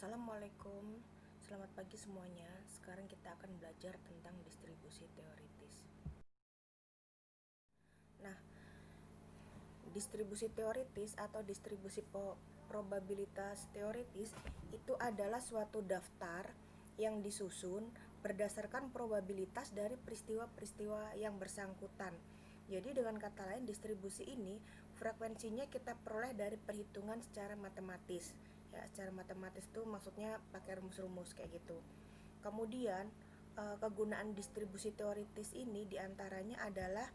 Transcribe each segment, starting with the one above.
Assalamualaikum, selamat pagi semuanya. Sekarang kita akan belajar tentang distribusi teoritis. Nah, distribusi teoritis atau distribusi probabilitas teoritis itu adalah suatu daftar yang disusun berdasarkan probabilitas dari peristiwa-peristiwa yang bersangkutan. Jadi dengan kata lain, distribusi ini frekuensinya kita peroleh dari perhitungan secara matematis. Ya, secara matematis itu maksudnya pakai rumus-rumus kayak gitu. Kemudian kegunaan distribusi teoritis ini diantaranya adalah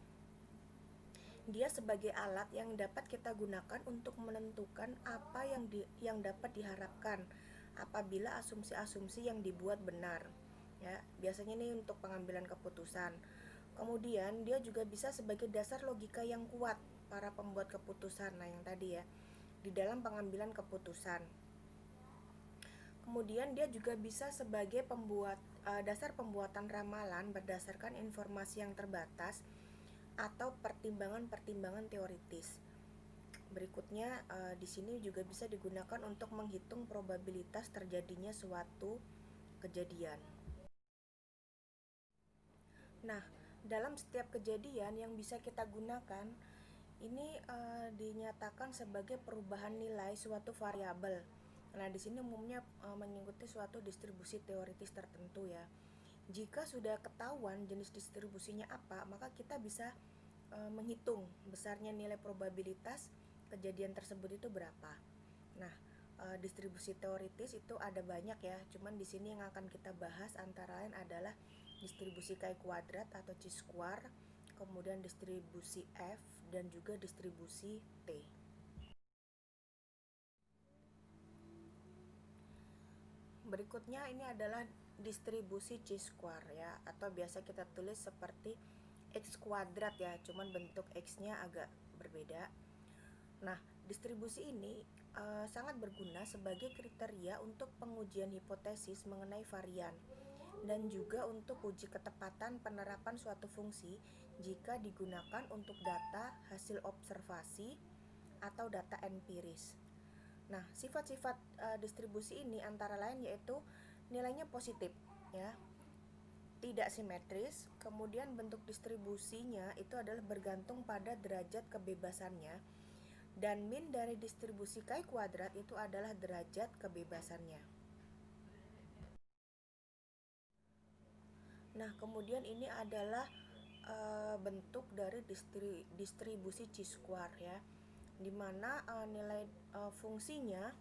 dia sebagai alat yang dapat kita gunakan untuk menentukan apa yang dapat diharapkan apabila asumsi-asumsi yang dibuat benar. Ya, biasanya ini untuk pengambilan keputusan. Kemudian dia juga bisa sebagai dasar logika yang kuat para pembuat keputusan. Nah, yang tadi ya, di dalam pengambilan keputusan. Kemudian dia juga bisa sebagai dasar pembuatan ramalan berdasarkan informasi yang terbatas atau pertimbangan-pertimbangan teoritis. Berikutnya di sini juga bisa digunakan untuk menghitung probabilitas terjadinya suatu kejadian. Nah, dalam setiap kejadian yang bisa kita gunakan ini dinyatakan sebagai perubahan nilai suatu variabel. Nah, di sini umumnya mengikuti suatu distribusi teoritis tertentu ya. Jika sudah ketahuan jenis distribusinya apa, maka kita bisa menghitung besarnya nilai probabilitas kejadian tersebut itu berapa. Nah, distribusi teoritis itu ada banyak ya, cuman di sini yang akan kita bahas antara lain adalah distribusi chi kuadrat atau chi square, kemudian distribusi F dan juga distribusi T. Berikutnya ini adalah distribusi chi square ya, atau biasa kita tulis seperti x kuadrat ya, cuman bentuk x-nya agak berbeda. Nah, distribusi ini sangat berguna sebagai kriteria untuk pengujian hipotesis mengenai varian dan juga untuk uji ketepatan penerapan suatu fungsi jika digunakan untuk data hasil observasi atau data empiris. Nah, sifat-sifat distribusi ini antara lain yaitu nilainya positif ya, tidak simetris, kemudian bentuk distribusinya itu adalah bergantung pada derajat kebebasannya, dan min dari distribusi chi kuadrat itu adalah derajat kebebasannya. Nah, kemudian ini adalah bentuk dari distribusi chi square ya, dimana nilai fungsinya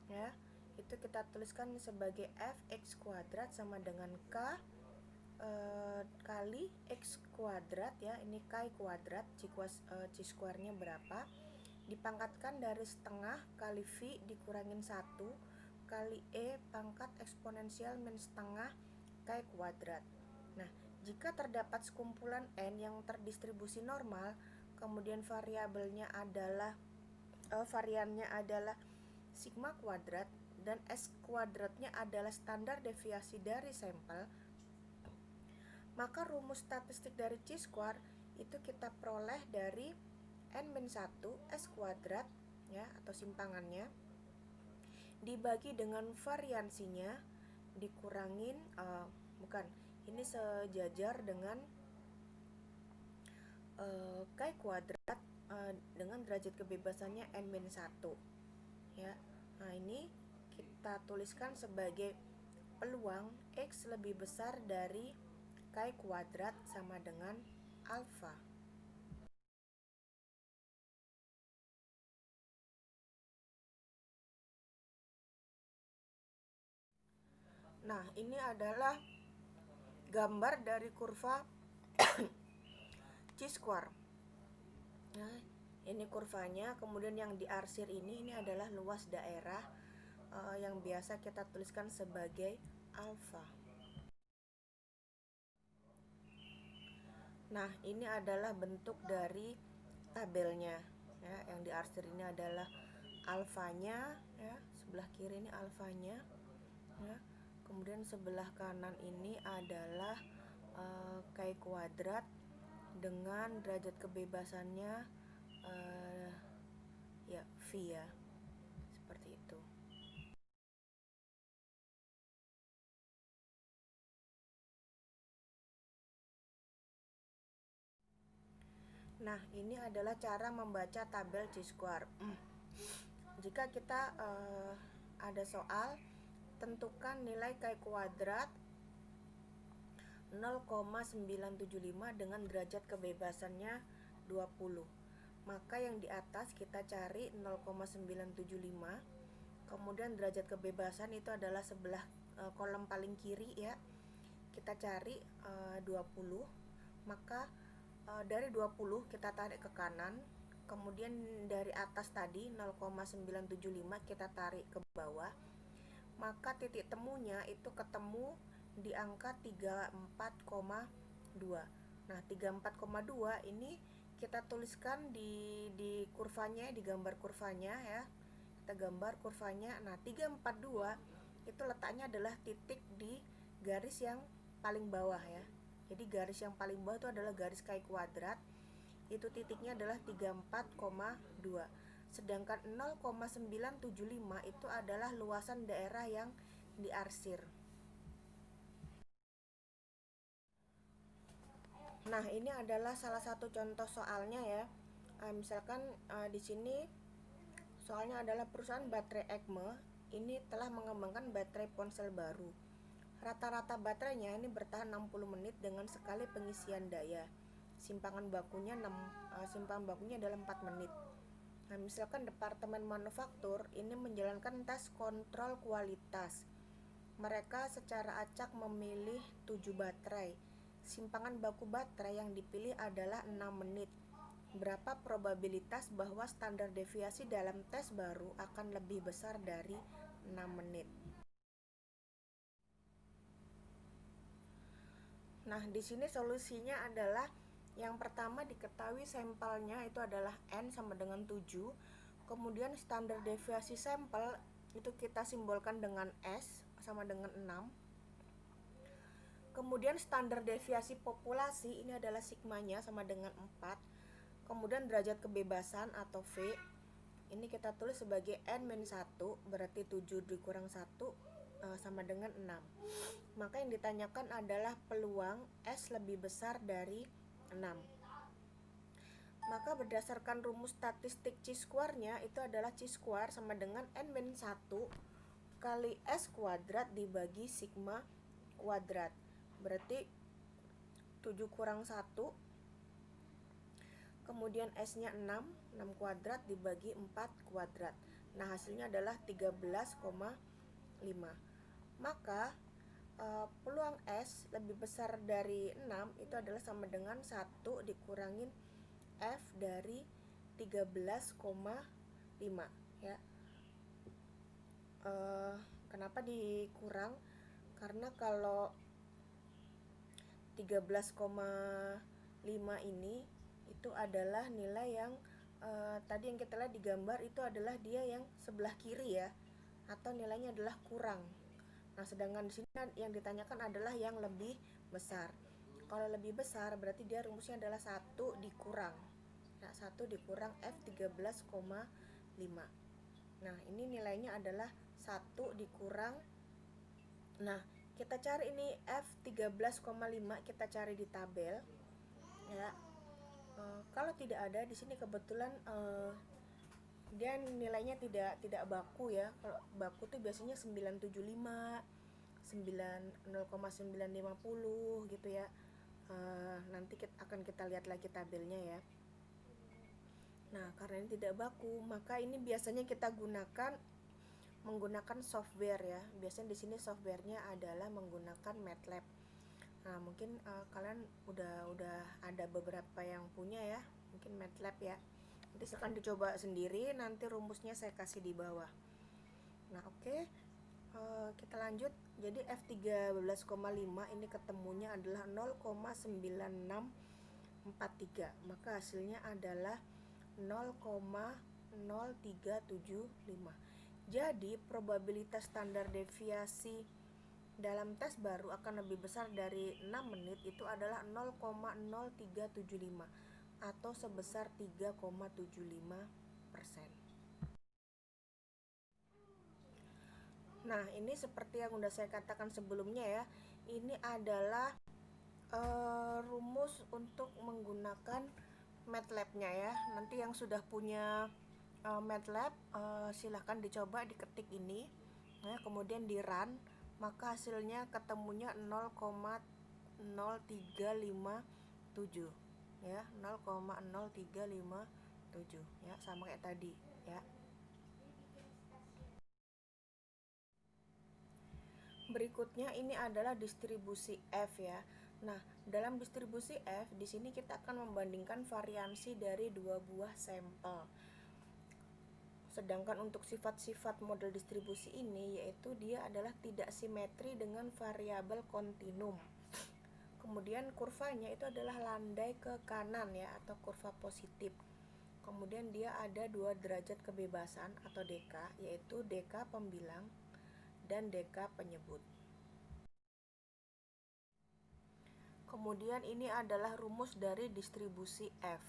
ya itu kita tuliskan sebagai fx kuadrat sama dengan k kali x kuadrat ya, ini chi kuadrat, chi square-nya berapa, dipangkatkan dari setengah kali v dikurangin 1 kali e pangkat eksponensial min setengah chi kuadrat. Nah, jika terdapat sekumpulan n yang terdistribusi normal, kemudian variannya adalah sigma kuadrat dan s kuadratnya adalah standar deviasi dari sampel, maka rumus statistik dari chi square itu kita peroleh dari n-1 s kuadrat ya, atau simpangannya dibagi dengan variansinya dikurangin ini sejajar dengan chi kuadrat dengan derajat kebebasannya n-1 ya. Nah, ini kita tuliskan sebagai peluang x lebih besar dari chi kuadrat sama dengan alfa. Nah, ini adalah gambar dari kurva chi square. Nah, ini kurvanya, kemudian yang diarsir ini adalah luas daerah yang biasa kita tuliskan sebagai alfa. Nah, ini adalah bentuk dari tabelnya ya, yang diarsir ini adalah alfanya ya, sebelah kiri ini alfanya ya. Kemudian sebelah kanan ini adalah chi kuadrat dengan derajat kebebasannya ya v ya, seperti itu. Nah, ini adalah cara membaca tabel chi-square. Jika kita ada soal, tentukan nilai chi kuadrat 0,975 dengan derajat kebebasannya 20. Maka yang di atas kita cari 0,975. Kemudian derajat kebebasan itu adalah sebelah kolom paling kiri ya. Kita cari 20. Maka dari 20 kita tarik ke kanan. Kemudian dari atas tadi 0,975 kita tarik ke bawah. Maka titik temunya itu ketemu di angka 34,2. Nah, 34,2 ini kita tuliskan di kurvanya, di gambar kurvanya ya. Kita gambar kurvanya. Nah, 342 itu letaknya adalah titik di garis yang paling bawah ya. Jadi garis yang paling bawah itu adalah garis chi kuadrat. Itu titiknya adalah 34,2. Sedangkan 0,975 itu adalah luasan daerah yang diarsir. Nah, ini adalah salah satu contoh soalnya ya. Misalkan di sini soalnya adalah perusahaan baterai Acme ini telah mengembangkan baterai ponsel baru. Rata-rata baterainya ini bertahan 60 menit dengan sekali pengisian daya. Simpangan bakunya adalah 4 menit. Nah, misalkan departemen manufaktur ini menjalankan tes kontrol kualitas. Mereka secara acak memilih 7 baterai. Simpangan baku baterai yang dipilih adalah 6 menit. Berapa probabilitas bahwa standar deviasi dalam tes baru akan lebih besar dari 6 menit? Nah, di sini solusinya adalah yang pertama diketahui sampelnya itu adalah N sama dengan 7. Kemudian standar deviasi sampel itu kita simbolkan dengan S sama dengan 6. Kemudian standar deviasi populasi ini adalah sigmanya sama dengan 4. Kemudian derajat kebebasan atau V ini kita tulis sebagai N-1, berarti 7 dikurang 1 sama dengan 6. Maka yang ditanyakan adalah peluang S lebih besar dari 6. Maka berdasarkan rumus statistik chi-square-nya itu adalah chi-square sama dengan N-1 kali S kuadrat dibagi sigma kuadrat. Berarti 7 kurang 1, kemudian S-nya 6 kuadrat dibagi 4 kuadrat. Nah, hasilnya adalah 13,5. Maka peluang S lebih besar dari 6 itu adalah sama dengan 1 dikurangin F dari 13,5 ya. Kenapa dikurang? Karena kalau 13,5 ini itu adalah nilai yang tadi yang kita lihat di gambar itu adalah dia yang sebelah kiri ya, atau nilainya adalah kurang. Nah, sedangkan di sini yang ditanyakan adalah yang lebih besar. Kalau lebih besar berarti dia rumusnya adalah 1 dikurang. Nah, 1 dikurang F 13,5. Nah, ini nilainya adalah 1 dikurang. Nah, kita cari ini F 13,5, kita cari di tabel ya. Kalau tidak ada di sini kebetulan dia nilainya tidak baku ya. Kalau baku tuh biasanya 975, 0,950 gitu ya. Nanti akan kita lihat lagi tabelnya ya. Nah, karena ini tidak baku, maka ini biasanya kita menggunakan software ya. Biasanya di sini softwarenya adalah menggunakan MATLAB. Nah, mungkin kalian udah ada beberapa yang punya ya, mungkin MATLAB ya. Nanti silahkan dicoba sendiri, nanti rumusnya saya kasih di bawah. Nah, oke. Kita lanjut. Jadi F 13,5 ini ketemunya adalah 0,9643. Maka hasilnya adalah 0,0375. Jadi probabilitas standar deviasi dalam tes baru akan lebih besar dari 6 menit itu adalah 0,0375 atau sebesar 3,75%. Nah, ini seperti yang udah saya katakan sebelumnya ya. Ini adalah rumus untuk menggunakan MATLAB-nya ya. Nanti yang sudah punya MATLAB silahkan dicoba diketik ini ya, kemudian di run, maka hasilnya ketemunya 0,0357 ya, 0,0357 ya, sama kayak tadi ya. Berikutnya ini adalah distribusi F ya. Nah, dalam distribusi F di sini kita akan membandingkan variansi dari dua buah sampel. Sedangkan untuk sifat-sifat model distribusi ini yaitu dia adalah tidak simetri dengan variabel kontinum. Kemudian kurvanya itu adalah landai ke kanan ya, atau kurva positif. Kemudian dia ada dua derajat kebebasan atau DK, yaitu DK pembilang dan DK penyebut. Kemudian ini adalah rumus dari distribusi F.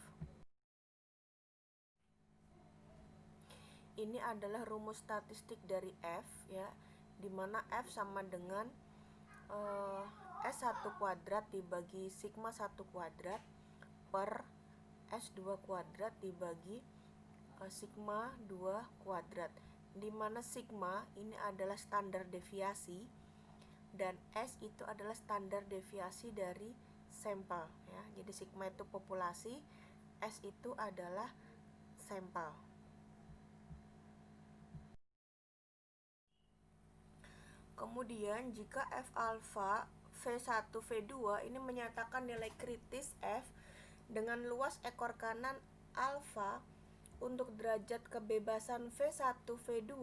Ini adalah rumus statistik dari F ya, di mana F sama dengan S1 kuadrat dibagi sigma 1 kuadrat per S2 kuadrat dibagi sigma 2 kuadrat, di mana sigma ini adalah standar deviasi dan S itu adalah standar deviasi dari sampel ya. Jadi sigma itu populasi, S itu adalah sampel. Kemudian jika F alpha V1 V2 ini menyatakan nilai kritis F dengan luas ekor kanan alfa untuk derajat kebebasan V1 V2,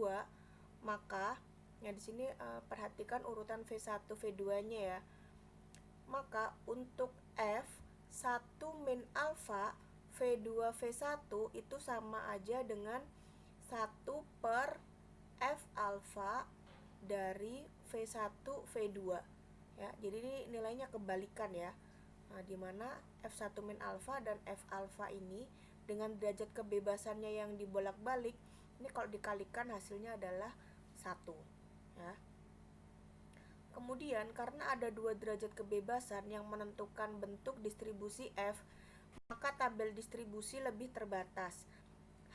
maka ya di sini perhatikan urutan V1 V2-nya ya. Maka untuk F1 min alfa V2 V1 itu sama aja dengan 1 per F alfa dari V1 V2 ya. Jadi ini nilainya kebalikan ya. Nah, di mana F1 min alfa dan F alfa ini dengan derajat kebebasannya yang dibolak-balik, ini kalau dikalikan hasilnya adalah 1 ya. Kemudian karena ada dua derajat kebebasan yang menentukan bentuk distribusi F, maka tabel distribusi lebih terbatas.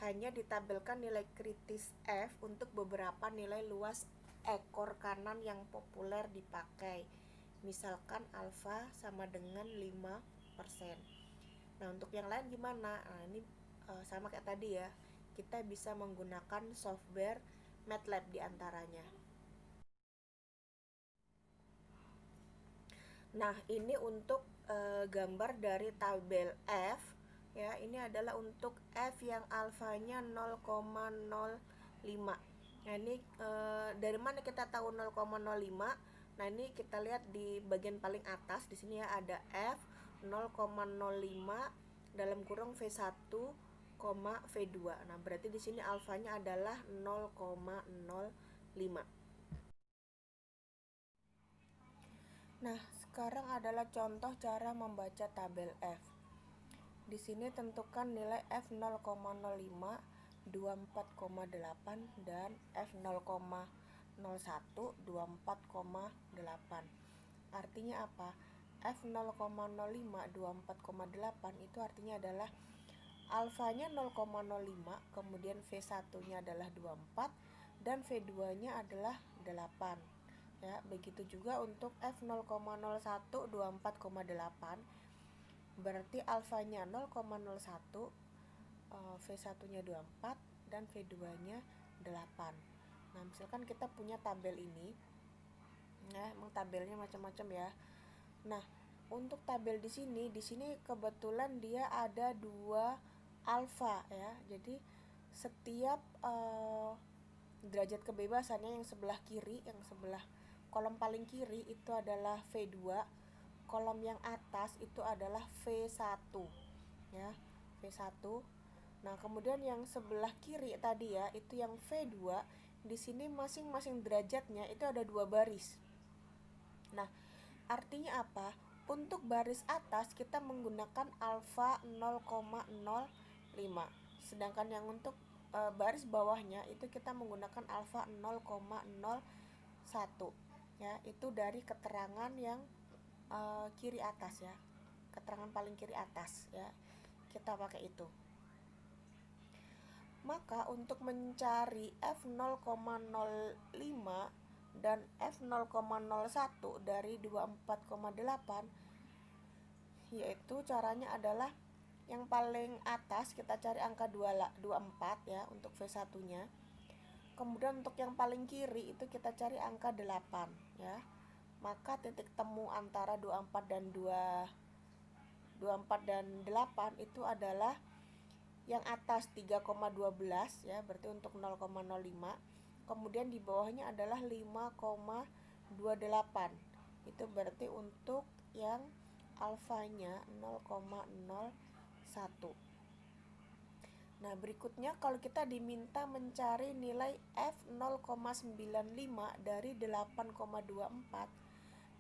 Hanya ditabelkan nilai kritis F untuk beberapa nilai luas ekor kanan yang populer dipakai. Misalkan alfa sama dengan 5%. Nah, untuk yang lain gimana? Nah, ini sama kayak tadi ya. Kita bisa menggunakan software MATLAB diantaranya. Nah, ini untuk gambar dari tabel F ya. Ini adalah untuk F yang alfanya 0,05. Nah, ini dari mana kita tahu 0,05? Nah, ini kita lihat di bagian paling atas di sini ya, ada F 0,05 dalam kurung V1, V2. Nah, berarti di sini alfanya adalah 0,05. Nah, sekarang adalah contoh cara membaca tabel F. Di sini tentukan nilai F 0,05, 24,8 dan F 0,01, 24,8. Artinya apa? F 0,05, 24,8 itu artinya adalah alfanya 0,05, kemudian V1-nya adalah 24 dan V2-nya adalah 8. Ya, begitu juga untuk F 0,01, 24,8 berarti alfanya 0,01, V1-nya 24 dan V2-nya 8. Nah, misalkan kita punya tabel ini. Nah, emang tabelnya macam-macam ya. Nah, untuk tabel di sini kebetulan dia ada dua alfa ya. Jadi setiap derajat kebebasannya yang sebelah kiri, yang sebelah kolom paling kiri itu adalah V2, kolom yang atas itu adalah V1 ya, V1. Nah, kemudian yang sebelah kiri tadi ya, itu yang V2, di sini masing-masing derajatnya itu ada dua baris. Nah, artinya apa? Untuk baris atas kita menggunakan alfa 0,05. Sedangkan yang untuk baris bawahnya itu kita menggunakan alfa 0,01. Ya, itu dari keterangan yang kiri atas ya. Keterangan paling kiri atas ya. kita pakai itu. Maka untuk mencari F0,05 dan F0,01 dari 24,8, yaitu caranya adalah yang paling atas kita cari angka 24 ya untuk V1-nya. Kemudian untuk yang paling kiri itu kita cari angka 8 ya. Maka titik temu antara 24 dan 8 itu adalah yang atas 3,12 ya, berarti untuk 0,05. Kemudian di bawahnya adalah 5,28. Itu berarti untuk yang alfanya 0,01. Nah, berikutnya kalau kita diminta mencari nilai F0,95 dari 8,24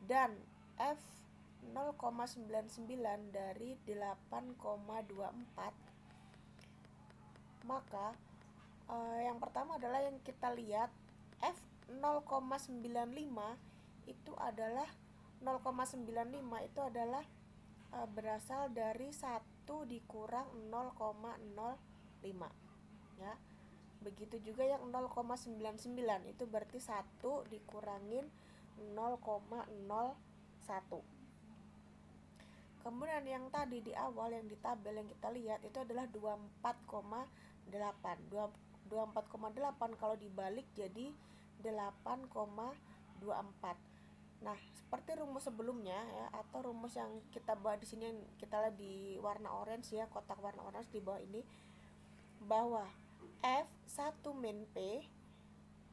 dan F0,99 dari 8,24, maka yang pertama adalah yang kita lihat F0,95 itu adalah 0,95 itu adalah berasal dari 1 dikurang 0,05 ya. Begitu juga yang 0,99 itu berarti 1 dikurangin 0,01. Kemudian yang tadi di awal yang di tabel yang kita lihat itu adalah 24,8. 24,8 kalau dibalik jadi 8,24. Nah, seperti rumus sebelumnya ya, atau rumus yang kita bahas di sini yang kita lihat di warna orange ya, kotak warna orange di bawah ini, bahwa F1 min P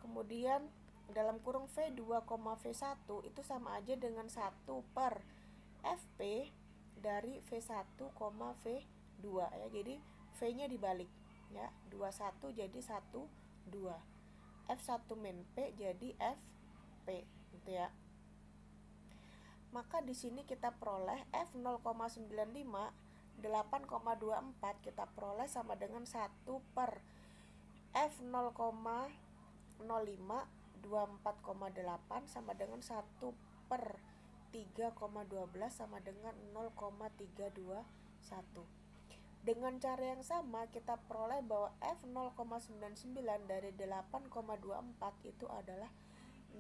kemudian dalam kurung V2, V1 itu sama aja dengan 1 per FP dari V1, V2 ya. Jadi V-nya dibalik ya, 21 jadi 1, 2. F1 min P jadi FP gitu ya. Maka di sini kita peroleh F0,95 8,24 kita peroleh sama dengan 1 per F0,05 24,8 sama dengan 1 per 3,12 sama dengan 0,321. Dengan cara yang sama kita peroleh bahwa F0,99 dari 8,24 itu adalah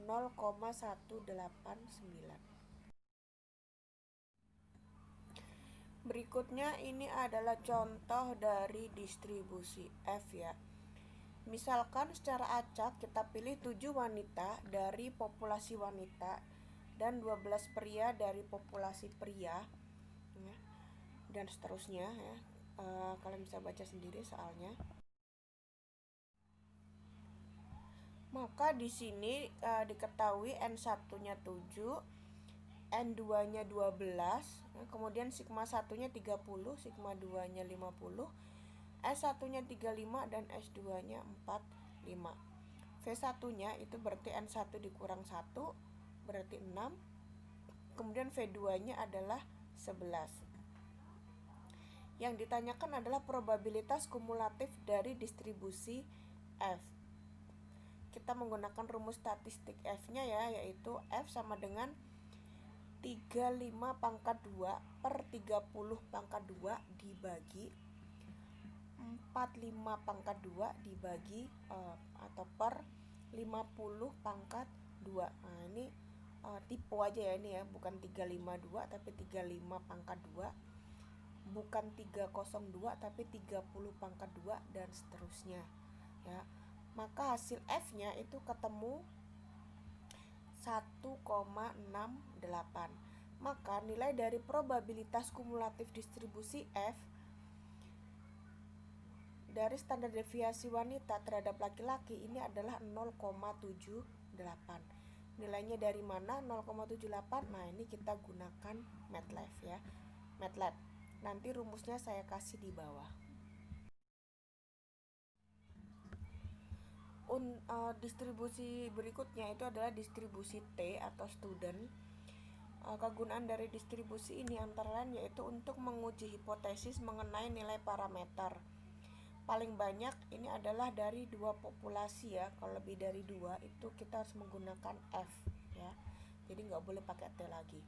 0,189. Berikutnya ini adalah contoh dari distribusi F ya. Misalkan secara acak kita pilih 7 wanita dari populasi wanita dan 12 pria dari populasi pria ya, dan seterusnya ya. Kalian bisa baca sendiri soalnya. Maka di sini diketahui N1-nya 7, N2-nya 12, kemudian sigma 1-nya 30, sigma 2-nya 50, S1-nya 35 dan S2-nya 45. V1-nya itu berarti N1 dikurang 1 berarti 6. Kemudian V2-nya adalah 11. Yang ditanyakan adalah probabilitas kumulatif dari distribusi F. Kita menggunakan rumus statistik F-nya ya, yaitu F sama dengan 35 pangkat 2 per 30 pangkat 2 dibagi 45 pangkat 2 dibagi atau per 50 pangkat 2. Nah, ini tipe aja ya ini ya, bukan 352 tapi 35 pangkat 2, bukan 302 tapi 30 pangkat 2 dan seterusnya ya. Maka hasil F-nya itu ketemu 1,68. Maka nilai dari probabilitas kumulatif distribusi F dari standar deviasi wanita terhadap laki-laki ini adalah 0,78. Nilainya dari mana 0,78? Nah, ini kita gunakan MATLAB ya. MATLAB. Nanti rumusnya saya kasih di bawah. Distribusi berikutnya itu adalah distribusi T atau student. Kegunaan dari distribusi ini antara lain yaitu untuk menguji hipotesis mengenai nilai parameter. Paling banyak ini adalah dari 2 populasi ya. Kalau lebih dari 2 itu kita harus menggunakan F ya. Jadi nggak boleh pakai T lagi.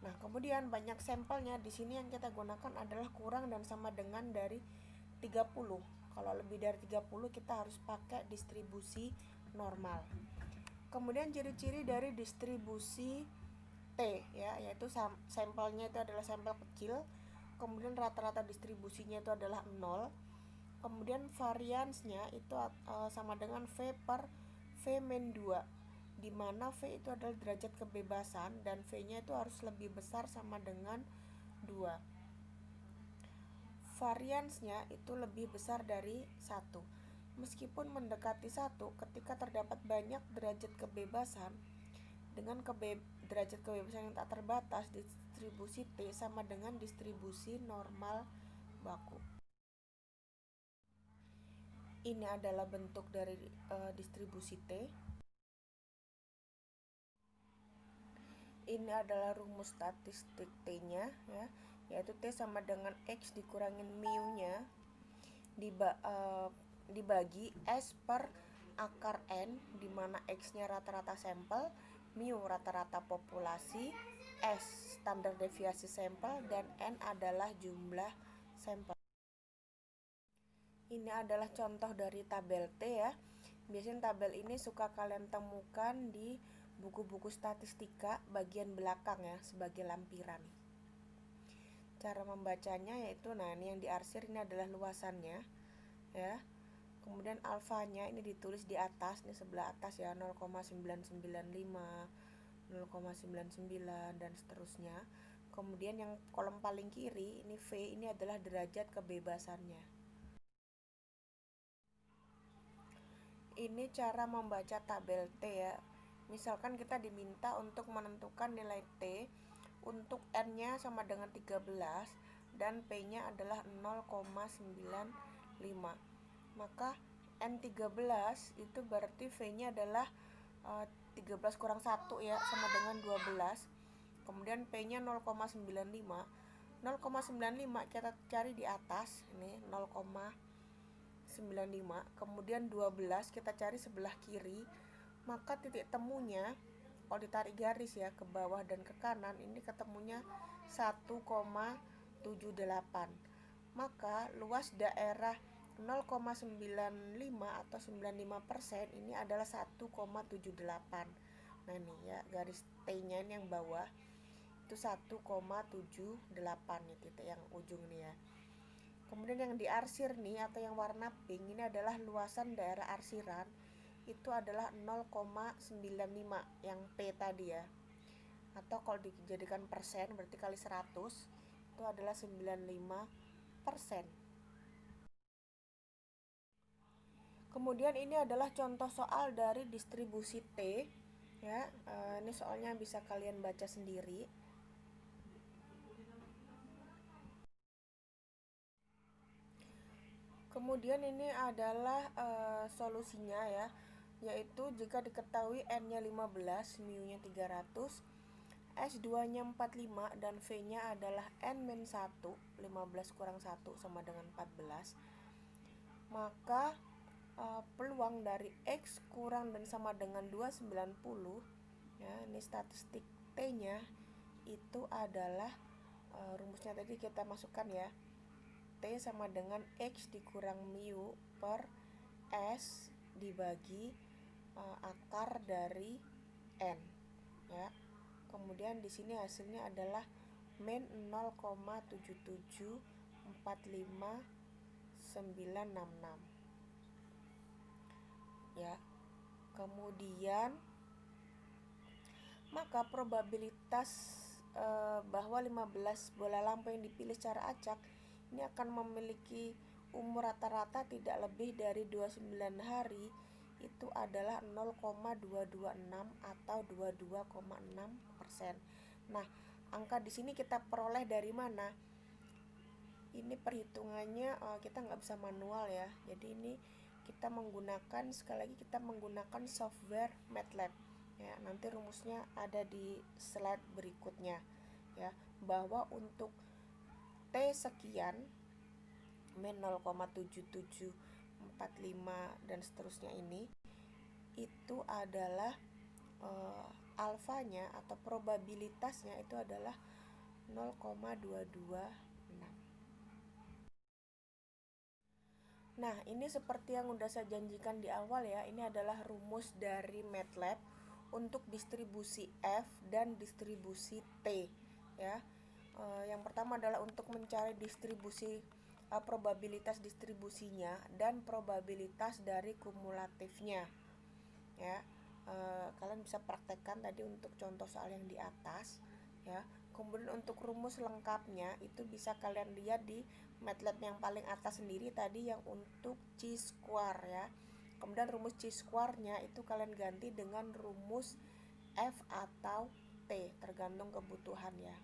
Nah, kemudian banyak sampelnya. Di sini yang kita gunakan adalah kurang dan sama dengan dari 30. Kalau lebih dari 30 kita harus pakai distribusi normal. Kemudian ciri-ciri dari distribusi T ya, yaitu sampelnya itu adalah sampel kecil, kemudian rata-rata distribusinya itu adalah 0, kemudian variansnya itu sama dengan V per V-2, di mana V itu adalah derajat kebebasan dan V-nya itu harus lebih besar sama dengan 2. Variansnya itu lebih besar dari 1. Meskipun mendekati 1, ketika terdapat banyak derajat kebebasan dengan derajat kebebasan yang tak terbatas, distribusi T sama dengan distribusi normal baku. Ini adalah bentuk dari distribusi T. Ini adalah rumus statistik T-nya ya, yaitu T sama dengan X dikurangin mu-nya dibagi S per akar N, di mana X-nya rata-rata sampel, mu rata-rata populasi, S standar deviasi sampel, dan N adalah jumlah sampel. Ini adalah contoh dari tabel T ya. Biasanya tabel ini suka kalian temukan di buku-buku statistika bagian belakang ya, sebagai lampiran. Cara membacanya yaitu, nah ini yang diarsir ini adalah luasannya ya. Kemudian alfanya ini ditulis di atas, ini sebelah atas ya, 0,995, 0,99 dan seterusnya. Kemudian yang kolom paling kiri ini V, ini adalah derajat kebebasannya. Ini cara membaca tabel T ya. Misalkan kita diminta untuk menentukan nilai T untuk N-nya sama dengan 13 dan P-nya adalah 0,95. Maka N13 itu berarti V-nya adalah 13 kurang 1 ya, sama dengan 12. Kemudian P-nya 0,95. 0,95 kita cari di atas, ini 0,95. Kemudian 12 kita cari sebelah kiri, maka titik temunya kalau ditarik garis ya ke bawah dan ke kanan, ini ketemunya 1,78. Maka luas daerah 0,95 atau 95% ini adalah 1,78. Nah ini ya, garis T-nya ini yang bawah itu 1,78 nih, titik yang ujung nih ya. Kemudian yang diarsir nih atau yang warna pink ini adalah luasan daerah arsiran, itu adalah 0,95 yang P tadi ya. Atau kalau dijadikan persen berarti kali 100 itu adalah 95%. Kemudian ini adalah contoh soal dari distribusi T ya. Ini soalnya bisa kalian baca sendiri. Kemudian ini adalah solusinya ya, yaitu jika diketahui N-nya 15, mu-nya 300, S2-nya 45 dan V-nya adalah N-1, 15 kurang 1 sama dengan 14. Maka peluang dari X kurang dan sama dengan 290 ya, ini statistik T-nya itu adalah rumusnya tadi kita masukkan ya. T sama dengan X dikurang mu per S dibagi akar dari N ya. Kemudian di sini hasilnya adalah min 0,7745966 ya. Kemudian maka probabilitas bahwa 15 bola lampu yang dipilih secara acak ini akan memiliki umur rata-rata tidak lebih dari 29 hari itu adalah 0,226 atau 22,6%. Nah, angka di sini kita peroleh dari mana? Ini perhitungannya kita nggak bisa manual ya. Jadi ini kita menggunakan, sekali lagi kita menggunakan software MATLAB. Ya, nanti rumusnya ada di slide berikutnya ya, bahwa untuk T sekian min 0,7745 dan seterusnya ini itu adalah alfanya atau probabilitasnya itu adalah 0,226. Nah, ini seperti yang udah saya janjikan di awal ya, ini adalah rumus dari MATLAB untuk distribusi F dan distribusi T ya. Yang pertama adalah untuk mencari distribusi probabilitas distribusinya dan probabilitas dari kumulatifnya ya. Kalian bisa praktekkan tadi untuk contoh soal yang di atas ya. Kemudian untuk rumus lengkapnya itu bisa kalian lihat di MATLAB yang paling atas sendiri tadi yang untuk chi-square ya. Kemudian rumus chi-square-nya itu kalian ganti dengan rumus F atau T tergantung kebutuhan ya.